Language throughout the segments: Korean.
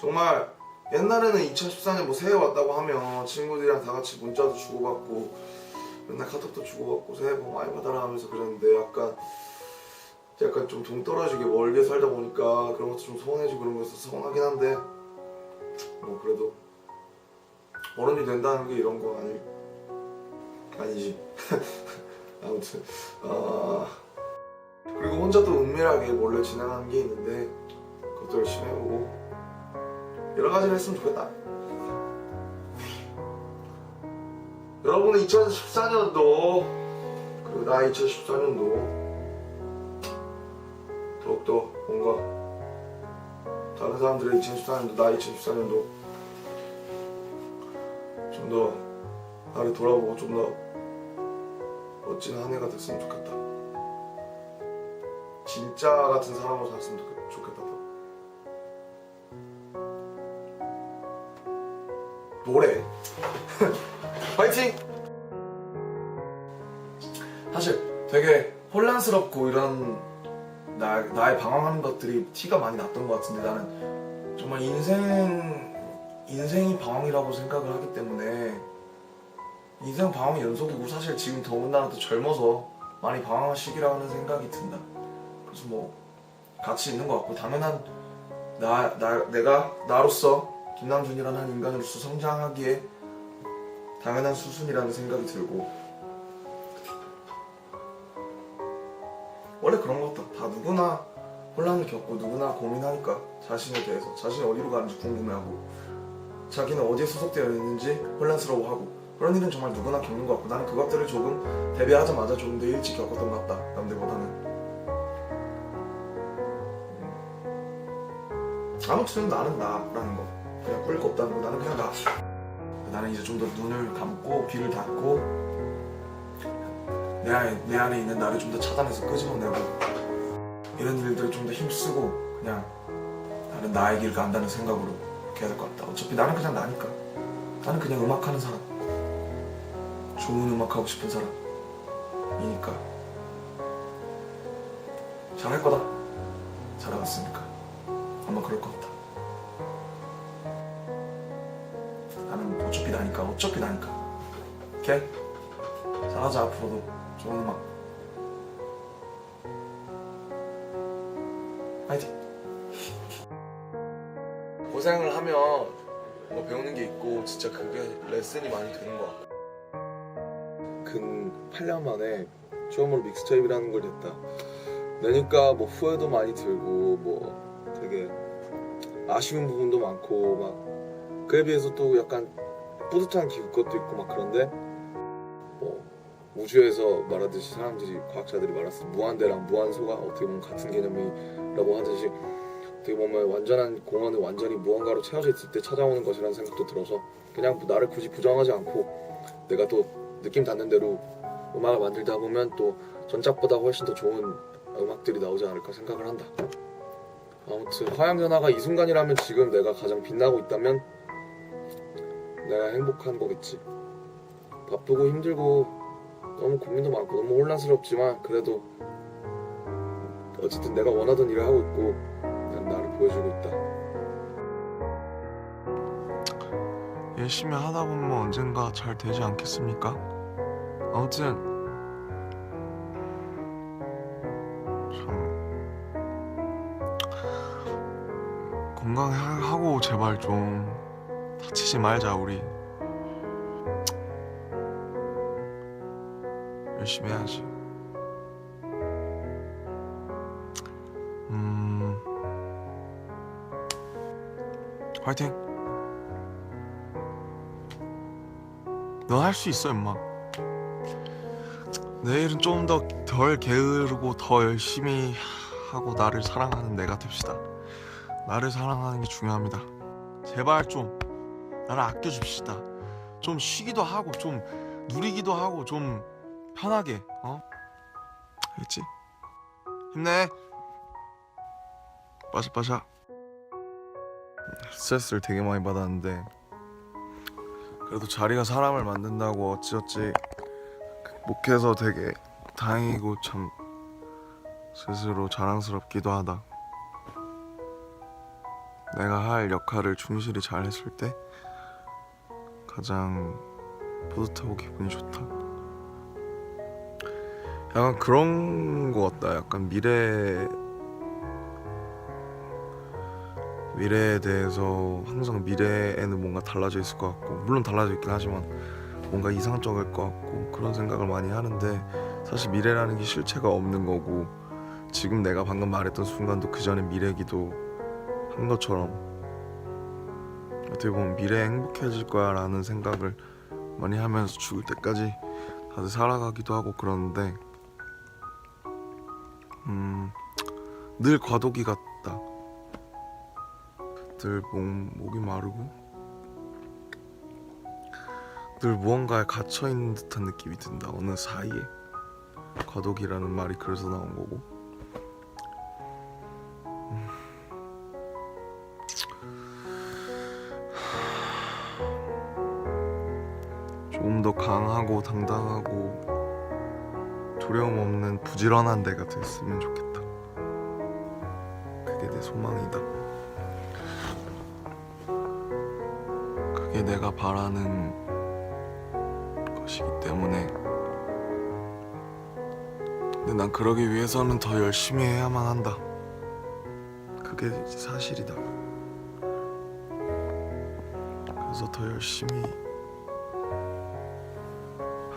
정말 옛날에는 2014년 뭐 새해 왔다고 하면 친구들이랑 다 같이 문자도 주고받고 맨날 카톡도 주고받고 새해 복 많이 받아라 하면서 그랬는데 약간 좀 동떨어지게 멀게 살다 보니까 그런 것도 좀 서운해지고 그런 거 있어서 서운하긴 한데 뭐 그래도 어른이 된다는 게 이런 거 아니지. 아무튼 그리고 혼자 또 은밀하게 몰래 진행하는 게 있는데 그것도 열심히 해보고 여러 가지를 했으면 좋겠다. 여러분은 2014년도 그리고 나 2014년도 더욱더 뭔가 다른 사람들의 2014년도 나 2014년도 좀 더 나를 돌아보고 좀 더 멋진 한 해가 됐으면 좋겠다. 진짜 같은 사람으로 살았으면 좋겠다. 노래 파이팅! 사실 되게 혼란스럽고 이런 나의 방황하는 것들이 티가 많이 났던 것 같은데 나는 정말 인생이 방황이라고 생각을 하기 때문에 인생 방황의 연속이고 사실 지금 더군다나 또 젊어서 많이 방황할 시기라는 생각이 든다. 그래서 뭐 같이 있는 것 같고 당연한 내가 나로서 김남준이라는 한 인간으로서 성장하기에 당연한 수순이라는 생각이 들고 원래 그런 것 같다. 다 누구나 혼란을 겪고 누구나 고민하니까 자신에 대해서 자신이 어디로 가는지 궁금해하고 자기는 어디에 소속되어 있는지 혼란스러워하고 그런 일은 정말 누구나 겪는 것 같고 나는 그것들을 조금 데뷔하자마자 조금 더 일찍 겪었던 것 같다. 남들보다는. 아무튼 나는 나라는 거 그냥 꾸릴 거 없다는 거 나는 그냥 나. 나는 이제 좀 더 눈을 감고 귀를 닫고 내 안에 있는 나를 좀 더 차단해서 끄집어내고 이런 일들을 좀 더 힘쓰고 그냥 나는 나의 길 간다는 생각으로 이렇게 해야 될 것 같다. 어차피 나는 그냥 나니까. 나는 그냥 음악하는 사람, 좋은 음악 하고 싶은 사람이니까 잘할 거다. 잘해왔으니까 아마 그럴 것 같다. 나는 어차피 나니까 오케이? 잘하자. 앞으로도 좋은 음악 파이팅! 고생을 하면 뭐 배우는 게 있고 진짜 그게 레슨이 많이 되는 것 같고 근 8년 만에 처음으로 믹스테이프라는 걸 냈다. 내니까 뭐 후회도 많이 들고 뭐 되게 아쉬운 부분도 많고 막 그에 비해서 또 약간 뿌듯한 것도 있고 막 그런데 뭐 우주에서 말하듯이 사람들이 과학자들이 말했을 때 무한대랑 무한소가 어떻게 보면 같은 개념이라고 하듯이 어떻게 보면 완전한 공원은 완전히 무언가로 채워져 있을 때 찾아오는 것이라는 생각도 들어서 그냥 나를 굳이 부정하지 않고 내가 또 느낌 닿는 대로 음악을 만들다 보면 또 전작보다 훨씬 더 좋은 음악들이 나오지 않을까 생각을 한다. 아무튼 화양연화가 이 순간이라면 지금 내가 가장 빛나고 있다면 내가 행복한 거겠지. 바쁘고 힘들고 너무 고민도 많고 너무 혼란스럽지만 그래도 어쨌든 내가 원하던 일을 하고 있고 난 나를 보여주고 있다. 열심히 하다 보면 언젠가 잘 되지 않겠습니까? 아무튼 참 건강하고 제발 좀 다치지 말자. 우리 열심히 해야지. 화이팅! 넌 할 수 있어 임마. 내일은 좀 더 덜 게으르고 더 열심히 하고 나를 사랑하는 내가 됩시다. 나를 사랑하는 게 중요합니다. 제발 좀 나를 아껴줍시다. 좀 쉬기도 하고 좀 누리기도 하고 좀 편하게 알겠지? 힘내. 빠샤빠샤. 스트레스를 되게 많이 받았는데 그래도 자리가 사람을 만든다고 어찌어찌 극복해서 되게 다행이고 참 스스로 자랑스럽기도 하다. 내가 할 역할을 충실히 잘 했을 때 가장 뿌듯하고 기분이 좋다. 약간 그런 거 같다. 약간 미래에 대해서 항상 미래에는 뭔가 달라져 있을 것 같고, 물론 달라져 있긴 하지만 뭔가 이상적일 것 같고 그런 생각을 많이 하는데, 사실 미래라는 게 실체가 없는 거고, 지금 내가 방금 말했던 순간도 그 전에 미래기도 한 것처럼 어떻게 보면 미래에 행복해질 거야 라는 생각을 많이 하면서 죽을 때까지 다들 살아가기도 하고 그러는데, 늘 과도기 같다. 늘 목이 마르고 늘 무언가에 갇혀있는 듯한 느낌이 든다. 어느 사이에. 과도기라는 말이 그래서 나온 거고. 좀 더 강하고 당당하고 두려움 없는 부지런한 데가 됐으면 좋겠다. 그게 내 소망이다. 그게 내가 바라는 것이기 때문에. 근데 난 그러기 위해서는 더 열심히 해야만 한다. 그게 사실이다. 그래서 더 열심히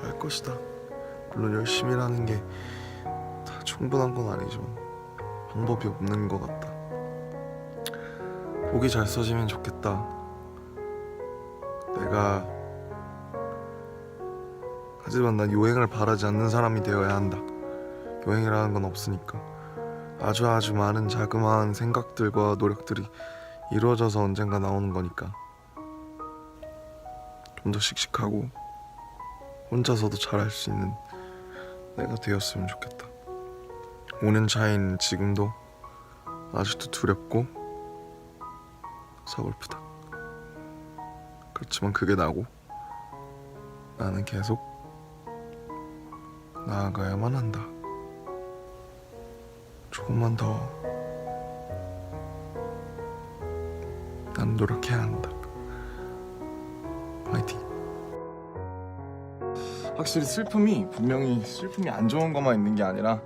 할 것이다. 물론 열심히라는 게 다 충분한 건 아니지만 방법이 없는 것 같다. 보기 잘 써지면 좋겠다. 내가 하지만 난 요행을 바라지 않는 사람이 되어야 한다. 요행이라는 건 없으니까. 아주 많은 자그마한 생각들과 노력들이 이루어져서 언젠가 나오는 거니까. 좀 더 씩씩하고 혼자서도 잘할 수 있는 내가 되었으면 좋겠다. 5년 차인 지금도 아직도 두렵고 서글프다. 그렇지만 그게 나고 나는 계속 나아가야만 한다. 조금만 더 난 노력해야 한다. 화이팅. 확실히 슬픔이 분명히 슬픔이 안 좋은 것만 있는 게 아니라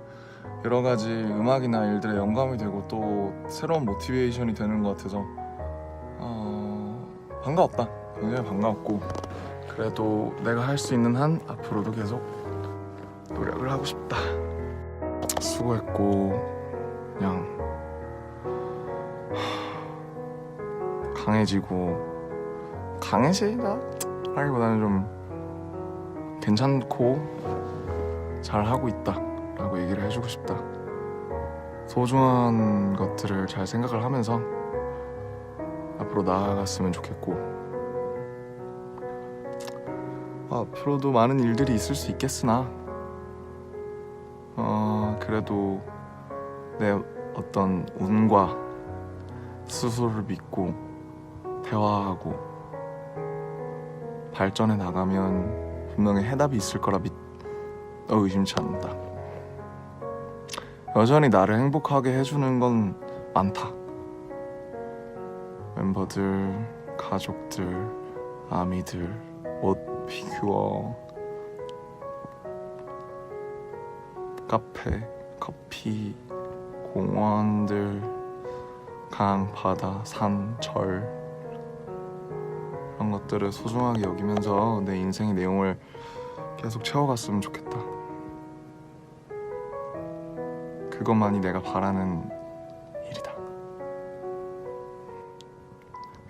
여러 가지 음악이나 일들에 영감이 되고 또 새로운 모티베이션이 되는 것 같아서 반가웠다. 굉장히 반가웠고, 그래도 내가 할 수 있는 한 앞으로도 계속 노력을 하고 싶다. 수고했고, 그냥 강해지다 하기보다는 좀 괜찮고 잘하고 있다 라고 얘기를 해주고 싶다. 소중한 것들을 잘 생각을 하면서 앞으로 나아갔으면 좋겠고, 앞으로도 많은 일들이 있을 수 있겠으나 그래도 내 어떤 운과 스스로를 믿고 대화하고 발전해 나가면 분명히 해답이 있을 거라 의심치 않는다. 여전히 나를 행복하게 해주는 건 많다. 멤버들, 가족들, 아미들, 옷, 피규어, 카페, 커피, 공원들, 강, 바다, 산, 절, 그런 것들을 소중하게 여기면서 내 인생의 내용을 계속 채워갔으면 좋겠다. 그것만이 내가 바라는 일이다.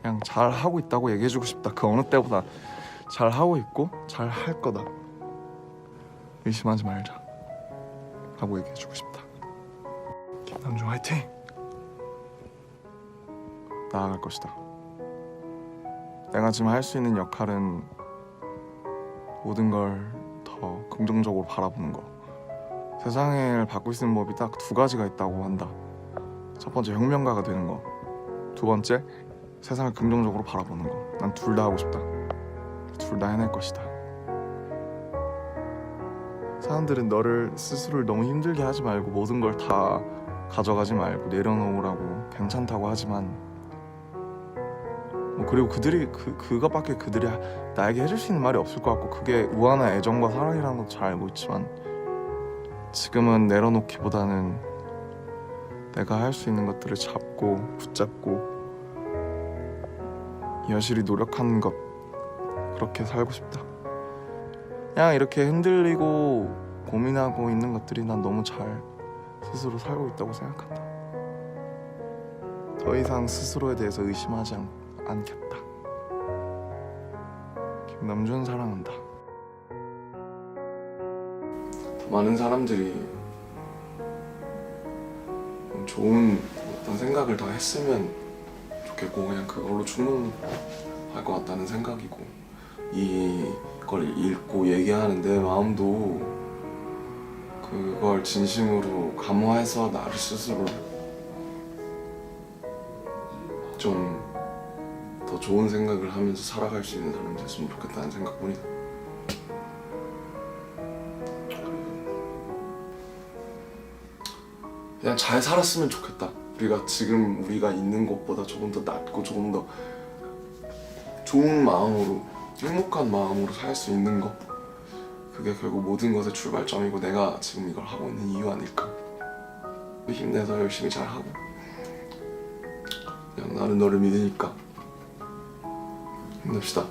그냥 잘하고 있다고 얘기해주고 싶다. 그 어느 때보다 잘하고 있고 잘할 거다. 의심하지 말자 라고 얘기해주고 싶다. 김남중 화이팅! 나아갈 것이다. 내가 지금 할 수 있는 역할은 모든 걸 더 긍정적으로 바라보는 거. 세상을 바꿀 수 있는 법이 딱 두 가지가 있다고 한다. 첫 번째, 혁명가가 되는 거. 두 번째, 세상을 긍정적으로 바라보는 거. 난 둘 다 하고 싶다. 둘 다 해낼 것이다. 사람들은 너를 스스로를 너무 힘들게 하지 말고 모든 걸 다 가져가지 말고 내려놓으라고 괜찮다고 하지만 그리고 그것밖에 그들이 나에게 해줄 수 있는 말이 없을 것 같고, 그게 무한한 애정과 사랑이라는 것도 잘 알고 있지만 지금은 내려놓기보다는 내가 할 수 있는 것들을 잡고 붙잡고 여실히 노력하는 것, 그렇게 살고 싶다. 그냥 이렇게 흔들리고 고민하고 있는 것들이 난 너무 잘 스스로 살고 있다고 생각한다. 더 이상 스스로에 대해서 의심하지 않겠다. 김남준 사랑한다. 많은 사람들이 좋은 어떤 생각을 더 했으면 좋겠고, 그냥 그걸로 충분할 것 같다는 생각이고, 이걸 읽고 얘기하는 내 마음도 그걸 진심으로 감화해서 나를 스스로 좀 더 좋은 생각을 하면서 살아갈 수 있는 사람이 됐으면 좋겠다는 생각뿐이다. 그냥 잘 살았으면 좋겠다. 우리가 있는 것보다 조금 더 낫고 조금 더 좋은 마음으로, 행복한 마음으로 살 수 있는 거, 그게 결국 모든 것의 출발점이고 내가 지금 이걸 하고 있는 이유 아닐까. 힘내서 열심히 잘하고, 그냥 나는 너를 믿으니까 힘냅시다.